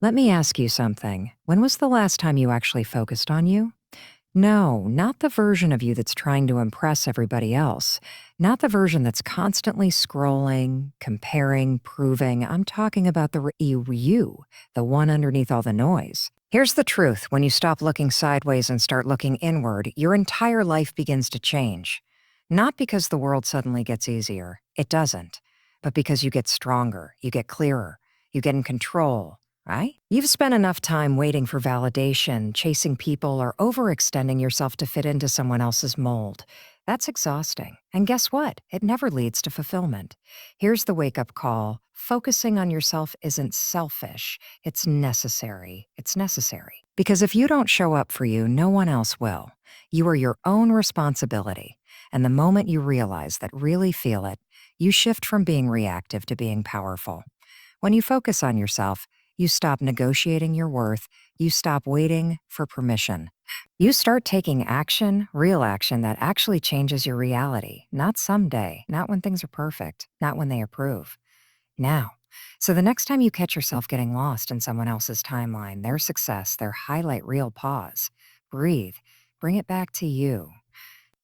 Let me ask you something. When was the last time you actually focused on you? No, not the version of you that's trying to impress everybody else. Not the version that's constantly scrolling, comparing, proving. I'm talking about the you, the one underneath all the noise. Here's the truth: when you stop looking sideways and start looking inward, your entire life begins to change. Not because the world suddenly gets easier, it doesn't, but because you get stronger, you get clearer, you get in control. Right? You've spent enough time waiting for validation, chasing people, or overextending yourself to fit into someone else's mold. That's exhausting. And guess what? It never leads to fulfillment. Here's the wake up call: focusing on yourself isn't selfish, it's necessary. It's necessary. Because if you don't show up for you, no one else will. You are your own responsibility. And the moment you realize that, really feel it, you shift from being reactive to being powerful. When you focus on yourself, you stop negotiating your worth. You stop waiting for permission. You start taking action, real action that actually changes your reality. Not someday, not when things are perfect, not when they approve. Now. So the next time you catch yourself getting lost in someone else's timeline, their success, their highlight reel, pause. Breathe. Bring it back to you.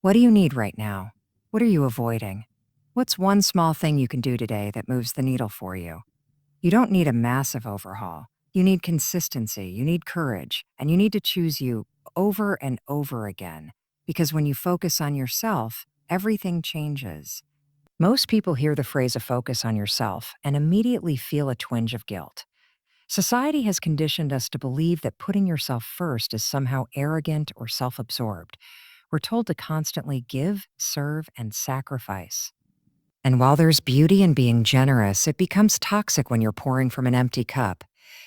What do you need right now? What are you avoiding? What's one small thing you can do today that moves the needle for you? You don't need a massive overhaul. You need consistency, you need courage, and you need to choose you over and over again. Because when you focus on yourself, everything changes. Most people hear the phrase "a focus on yourself" and immediately feel a twinge of guilt. Society has conditioned us to believe that putting yourself first is somehow arrogant or self absorbed. We're told to constantly give, serve, and sacrifice. And while there's beauty in being generous, it becomes toxic when you're pouring from an empty cup.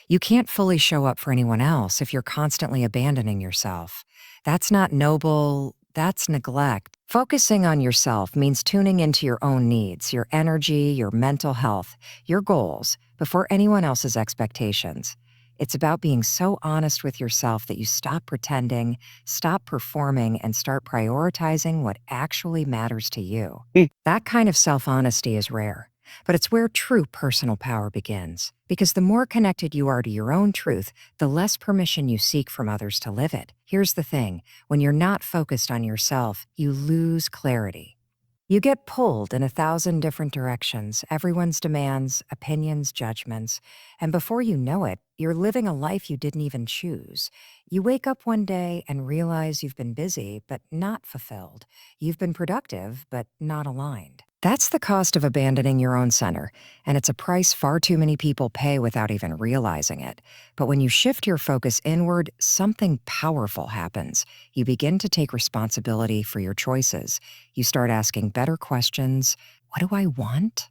You can't fully show up for anyone else if you're constantly abandoning yourself. That's not noble, that's neglect. Focusing on yourself means tuning into your own needs, your energy, your mental health, your goals, before anyone else's expectations. It's about being so honest with yourself that you stop pretending, stop performing, and start prioritizing what actually matters to you. That kind of self-honesty is rare, but it's where true personal power begins. Because the more connected you are to your own truth, the less permission you seek from others to live it. Here's the thing: when you're not focused on yourself, you lose clarity. You get pulled in 1,000 different directions, everyone's demands, opinions, judgments, and before you know it, you're living a life you didn't even choose. You wake up one day and realize you've been busy, but not fulfilled. You've been productive, but not aligned. That's the cost of abandoning your own center, and it's a price far too many people pay without even realizing it. But when you shift your focus inward, something powerful happens. You begin to take responsibility for your choices. You start asking better questions. What do I want?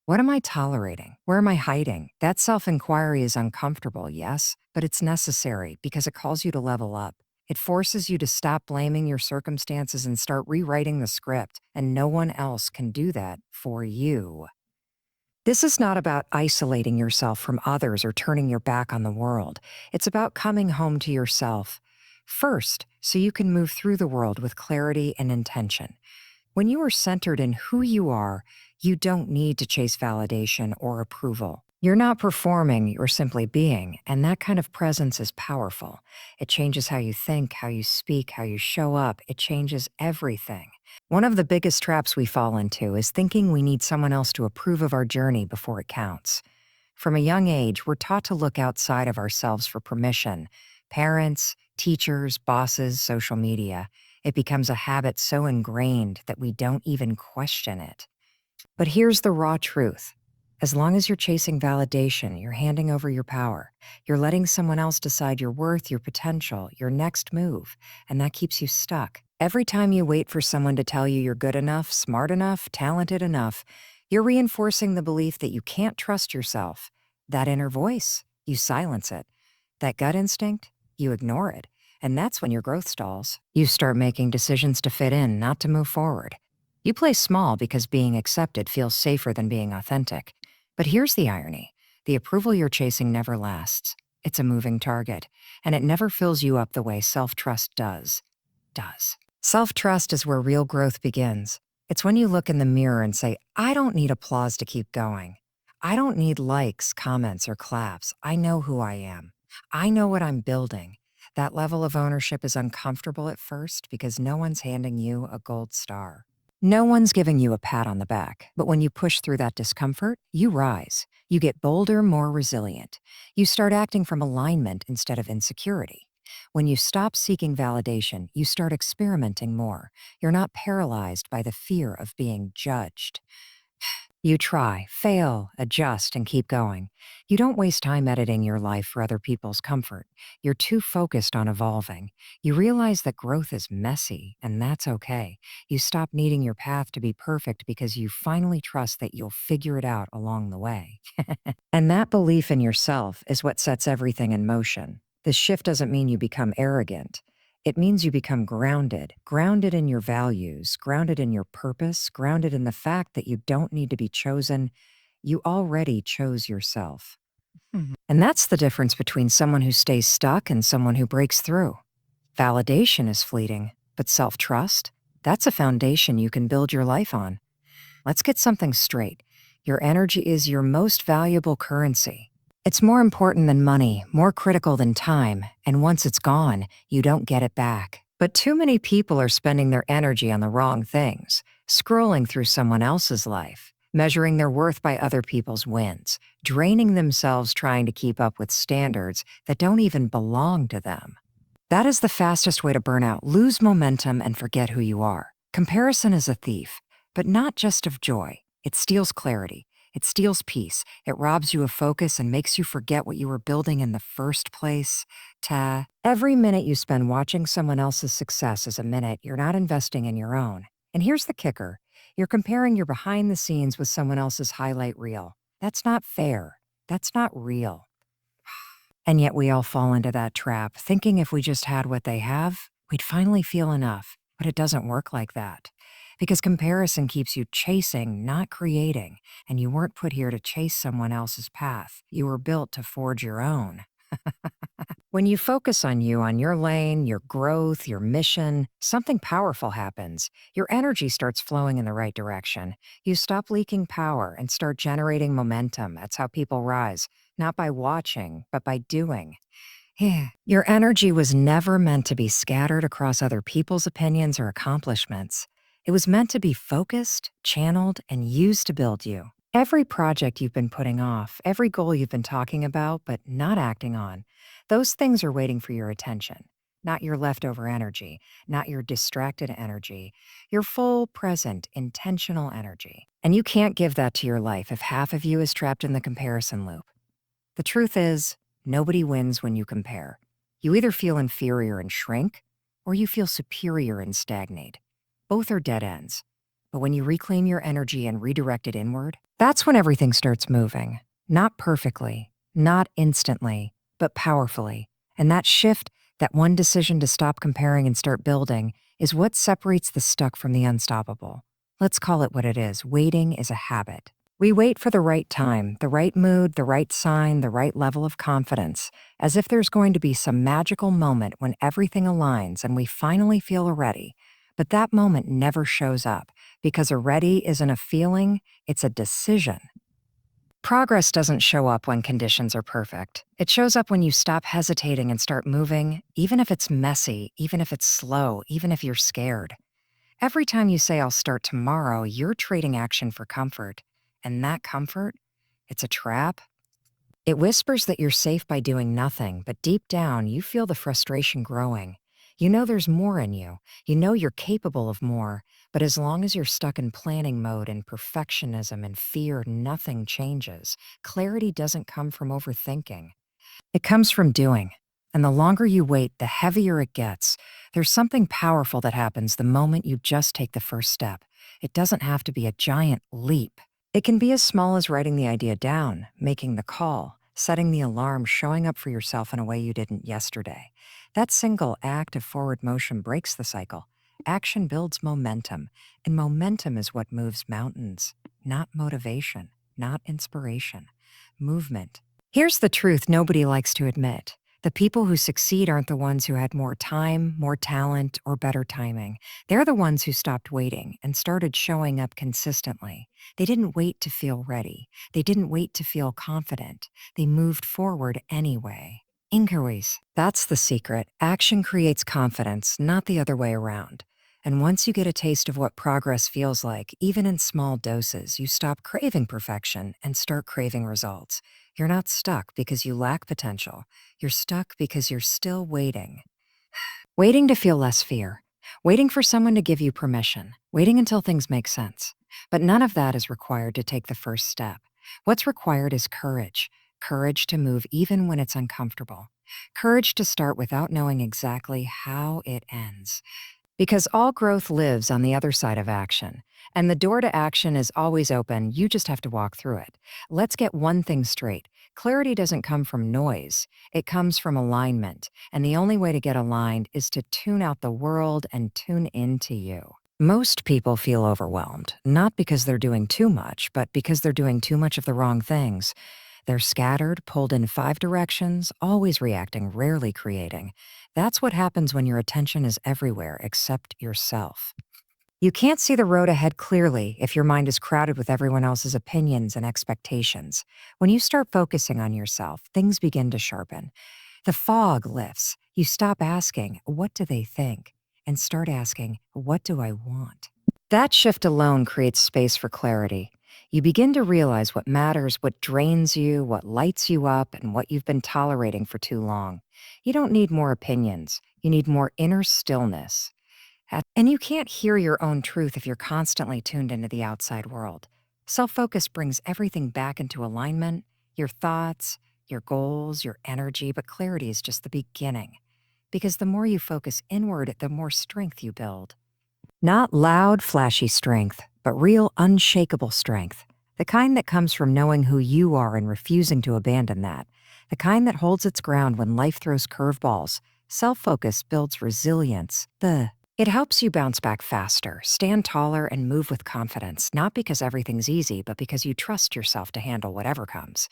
What am I tolerating? Where am I hiding? That self-inquiry is uncomfortable, yes, but it's necessary because it calls you to level up. It forces you to stop blaming your circumstances and start rewriting the script, and no one else can do that for you. This is not about isolating yourself from others or turning your back on the world. It's about coming home to yourself first, so you can move through the world with clarity and intention. When you are centered in who you are, you don't need to chase validation or approval. You're not performing, you're simply being, and that kind of presence is powerful. It changes how you think, how you speak, how you show up. It changes everything. One of the biggest traps we fall into is thinking we need someone else to approve of our journey before it counts. From a young age, we're taught to look outside of ourselves for permission. Parents, teachers, bosses, social media. It becomes a habit so ingrained that we don't even question it. But here's the raw truth. As long as you're chasing validation, you're handing over your power. You're letting someone else decide your worth, your potential, your next move, and that keeps you stuck. Every time you wait for someone to tell you you're good enough, smart enough, talented enough, you're reinforcing the belief that you can't trust yourself. That inner voice, you silence it. That gut instinct, you ignore it. And that's when your growth stalls. You start making decisions to fit in, not to move forward. You play small because being accepted feels safer than being authentic. But here's the irony. The approval you're chasing never lasts. It's a moving target, and it never fills you up the way self-trust does. Self-trust is where real growth begins. It's when you look in the mirror and say, I don't need applause to keep going. I don't need likes, comments, or claps. I know who I am. I know what I'm building. That level of ownership is uncomfortable at first because no one's handing you a gold star. No one's giving you a pat on the back, but when you push through that discomfort, you rise. You get bolder, more resilient. You start acting from alignment instead of insecurity. When you stop seeking validation, you start experimenting more. You're not paralyzed by the fear of being judged. You try, fail, adjust, and keep going. You don't waste time editing your life for other people's comfort. You're too focused on evolving. You realize that growth is messy, and that's okay. You stop needing your path to be perfect because you finally trust that you'll figure it out along the way. And that belief in yourself is what sets everything in motion. This shift doesn't mean you become arrogant. It means you become grounded, grounded in your values, grounded in your purpose, grounded in the fact that you don't need to be chosen. You already chose yourself. And that's the difference between someone who stays stuck and someone who breaks through. Validation is fleeting, but self-trust, that's a foundation you can build your life on. Let's get something straight. Your energy is your most valuable currency. It's more important than money, more critical than time, and once it's gone, you don't get it back. But too many people are spending their energy on the wrong things, scrolling through someone else's life, measuring their worth by other people's wins, draining themselves trying to keep up with standards that don't even belong to them. That is the fastest way to burn out, lose momentum, and forget who you are. Comparison is a thief, but not just of joy. It steals clarity. It steals peace. It robs you of focus and makes you forget what you were building in the first place. Every minute you spend watching someone else's success is a minute you're not investing in your own. And here's the kicker. You're comparing your behind the scenes with someone else's highlight reel. That's not fair. That's not real. And yet we all fall into that trap, thinking if we just had what they have, we'd finally feel enough. But it doesn't work like that. Because comparison keeps you chasing, not creating, and you weren't put here to chase someone else's path. You were built to forge your own. When you focus on you, on your lane, your growth, your mission, something powerful happens. Your energy starts flowing in the right direction. You stop leaking power and start generating momentum. That's how people rise, not by watching, but by doing. Your energy was never meant to be scattered across other people's opinions or accomplishments. It was meant to be focused, channeled, and used to build you. Every project you've been putting off, every goal you've been talking about but not acting on, those things are waiting for your attention. Not your leftover energy, not your distracted energy, your full, present, intentional energy. And you can't give that to your life if half of you is trapped in the comparison loop. The truth is, nobody wins when you compare. You either feel inferior and shrink, or you feel superior and stagnate. Both are dead ends. But when you reclaim your energy and redirect it inward, that's when everything starts moving. Not perfectly, not instantly, but powerfully. And that shift, that one decision to stop comparing and start building, is what separates the stuck from the unstoppable. Let's call it what it is. Waiting is a habit. We wait for the right time, the right mood, the right sign, the right level of confidence, as if there's going to be some magical moment when everything aligns and we finally feel ready. But that moment never shows up because a ready isn't a feeling, it's a decision. Progress doesn't show up when conditions are perfect. It shows up when you stop hesitating and start moving, even if it's messy, even if it's slow, even if you're scared. Every time you say, I'll start tomorrow, you're trading action for comfort. And that comfort, it's a trap. It whispers that you're safe by doing nothing, but deep down, you feel the frustration growing. You know there's more in you. You know you're capable of more. But as long as you're stuck in planning mode and perfectionism and fear, nothing changes. Clarity doesn't come from overthinking. It comes from doing. And the longer you wait, the heavier it gets. There's something powerful that happens the moment you just take the first step. It doesn't have to be a giant leap. It can be as small as writing the idea down, making the call, setting the alarm, showing up for yourself in a way you didn't yesterday. That single act of forward motion breaks the cycle. Action builds momentum, and momentum is what moves mountains. Not motivation, not inspiration. Movement. Here's the truth nobody likes to admit. The people who succeed aren't the ones who had more time, more talent, or better timing. They're the ones who stopped waiting and started showing up consistently. They didn't wait to feel ready. They didn't wait to feel confident. They moved forward anyway. Inquiries. That's the secret. Action creates confidence, not the other way around. And once you get a taste of what progress feels like, even in small doses, you stop craving perfection and start craving results. You're not stuck because you lack potential. You're stuck because you're still waiting. Waiting to feel less fear. Waiting for someone to give you permission. Waiting until things make sense. But none of that is required to take the first step. What's required is courage. Courage to move even when it's uncomfortable. Courage to start without knowing exactly how it ends. Because all growth lives on the other side of action. And the door to action is always open, you just have to walk through it. Let's get one thing straight. Clarity doesn't come from noise, it comes from alignment. And the only way to get aligned is to tune out the world and tune into you. Most people feel overwhelmed, not because they're doing too much, but because they're doing too much of the wrong things. They're scattered, pulled in 5 directions, always reacting, rarely creating. That's what happens when your attention is everywhere except yourself. You can't see the road ahead clearly if your mind is crowded with everyone else's opinions and expectations. When you start focusing on yourself, things begin to sharpen. The fog lifts. You stop asking, "What do they think?" and start asking, "What do I want?" That shift alone creates space for clarity. You begin to realize what matters, what drains you, what lights you up, and what you've been tolerating for too long. You don't need more opinions. You need more inner stillness. And you can't hear your own truth if you're constantly tuned into the outside world. Self focus brings everything back into alignment, your thoughts, your goals, your energy, but clarity is just the beginning. Because the more you focus inward, the more strength you build. Not loud, flashy strength, but real, unshakable strength. The kind that comes from knowing who you are and refusing to abandon that. The kind that holds its ground when life throws curveballs. Self focus builds resilience. It helps you bounce back faster, stand taller, and move with confidence, not because everything's easy, but because you trust yourself to handle whatever comes.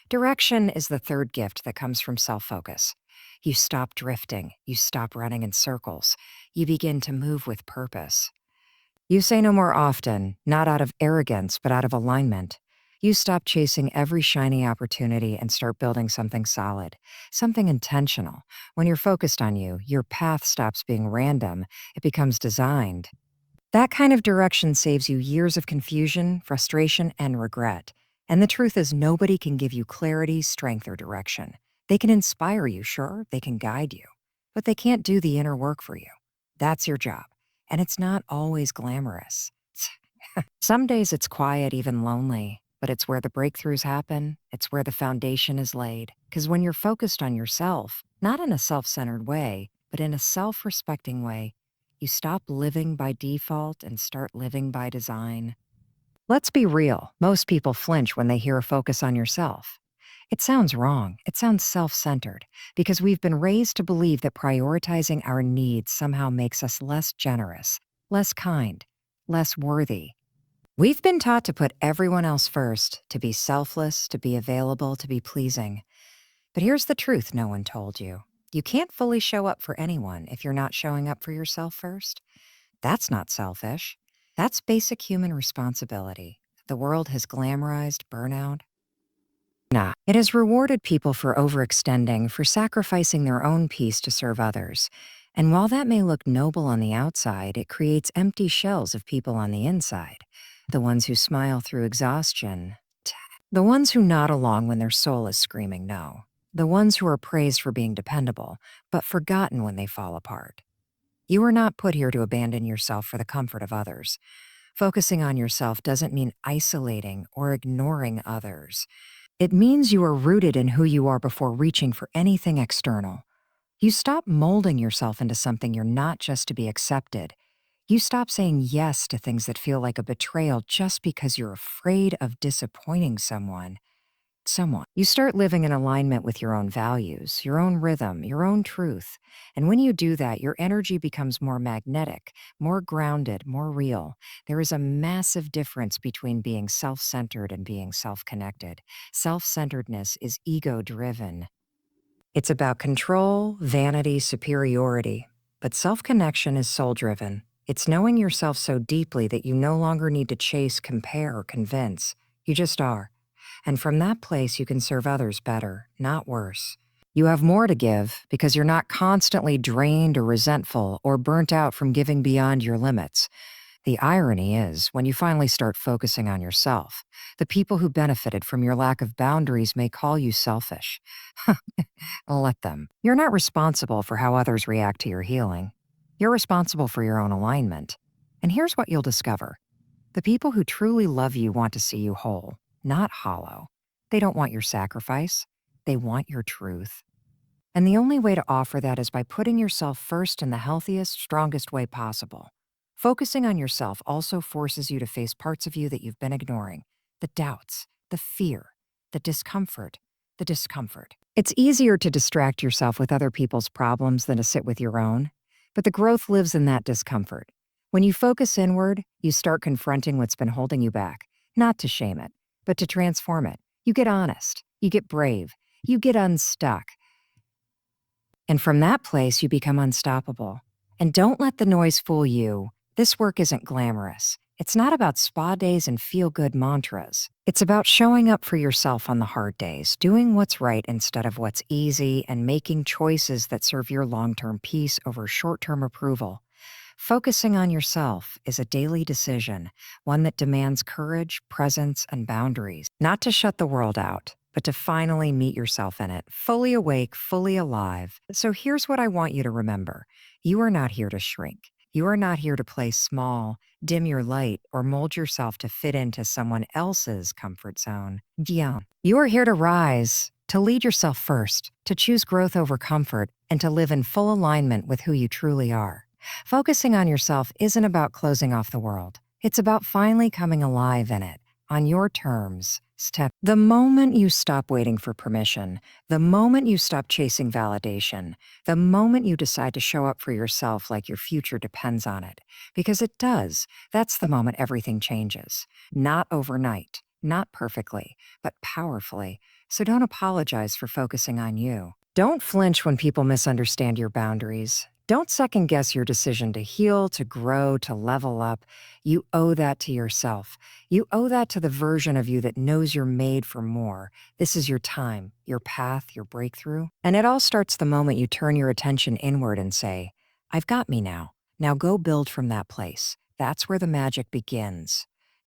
Direction is the third gift that comes from self focus. You stop drifting, you stop running in circles, you begin to move with purpose. You say no more often, not out of arrogance, but out of alignment. You stop chasing every shiny opportunity and start building something solid, something intentional. When you're focused on you, your path stops being random, it becomes designed. That kind of direction saves you years of confusion, frustration, and regret. And the truth is, nobody can give you clarity, strength, or direction. They can inspire you, sure, they can guide you, but they can't do the inner work for you. That's your job. And it's not always glamorous. Some days it's quiet, even lonely, but it's where the breakthroughs happen. It's where the foundation is laid. Because when you're focused on yourself, not in a self centered way, but in a self respecting way, you stop living by default and start living by design. Let's be real. Most people flinch when they hear a focus on yourself. It sounds wrong. It sounds self centered because we've been raised to believe that prioritizing our needs somehow makes us less generous, less kind, less worthy. We've been taught to put everyone else first, to be selfless, to be available, to be pleasing. But here's the truth no one told you. You can't fully show up for anyone if you're not showing up for yourself first. That's not selfish. That's basic human responsibility. The world has glamorized burnout. Nah, it has rewarded people for overextending, for sacrificing their own peace to serve others. And while that may look noble on the outside, it creates empty shells of people on the inside. The ones who smile through exhaustion. The ones who nod along when their soul is screaming no. The ones who are praised for being dependable, but forgotten when they fall apart. You are not put here to abandon yourself for the comfort of others. Focusing on yourself doesn't mean isolating or ignoring others. It means you are rooted in who you are before reaching for anything external. You stop molding yourself into something you're not just to be accepted. You stop saying yes to things that feel like a betrayal just because you're afraid of disappointing someone. You start living in alignment with your own values, your own rhythm, your own truth. And when you do that, your energy becomes more magnetic, more grounded, more real. There is a massive difference between being self-centered and being self-connected. Self-centeredness is ego-driven. It's about control, vanity, superiority. But self connection is soul driven. It's knowing yourself so deeply that you no longer need to chase, compare, or convince. You just are. And from that place, you can serve others better, not worse. You have more to give because you're not constantly drained or resentful or burnt out from giving beyond your limits. The irony is, when you finally start focusing on yourself, the people who benefited from your lack of boundaries may call you selfish. Let them. You're not responsible for how others react to your healing. You're responsible for your own alignment. And here's what you'll discover. The people who truly love you want to see you whole, not hollow. They don't want your sacrifice. They want your truth. And the only way to offer that is by putting yourself first in the healthiest, strongest way possible. Focusing on yourself also forces you to face parts of you that you've been ignoring, the doubts, the fear, the discomfort, the discomfort. It's easier to distract yourself with other people's problems than to sit with your own, but the growth lives in that discomfort. When you focus inward, you start confronting what's been holding you back, not to shame it, but to transform it. You get honest, you get brave, you get unstuck. And from that place, you become unstoppable. And don't let the noise fool you. This work isn't glamorous. It's not about spa days and feel-good mantras. It's about showing up for yourself on the hard days, doing what's right instead of what's easy, and making choices that serve your long-term peace over short-term approval. Focusing on yourself is a daily decision, one that demands courage, presence, and boundaries, not to shut the world out, but to finally meet yourself in it, fully awake, fully alive. So here's what I want you to remember. You are not here to shrink. You are not here to play small, dim your light, or mold yourself to fit into someone else's comfort zone. Bien. You are here to rise, to lead yourself first, to choose growth over comfort, and to live in full alignment with who you truly are. Focusing on yourself isn't about closing off the world. It's about finally coming alive in it, on your terms. The moment you stop waiting for permission, the moment you stop chasing validation, the moment you decide to show up for yourself like your future depends on it, because it does, that's the moment everything changes. Not overnight, not perfectly, but powerfully. So don't apologize for focusing on you. Don't flinch when people misunderstand your boundaries. Don't second guess your decision to heal, to grow, to level up. You owe that to yourself. You owe that to the version of you that knows you're made for more. This is your time, your path, your breakthrough. And it all starts the moment you turn your attention inward and say, I've got me now. Now go build from that place. That's where the magic begins.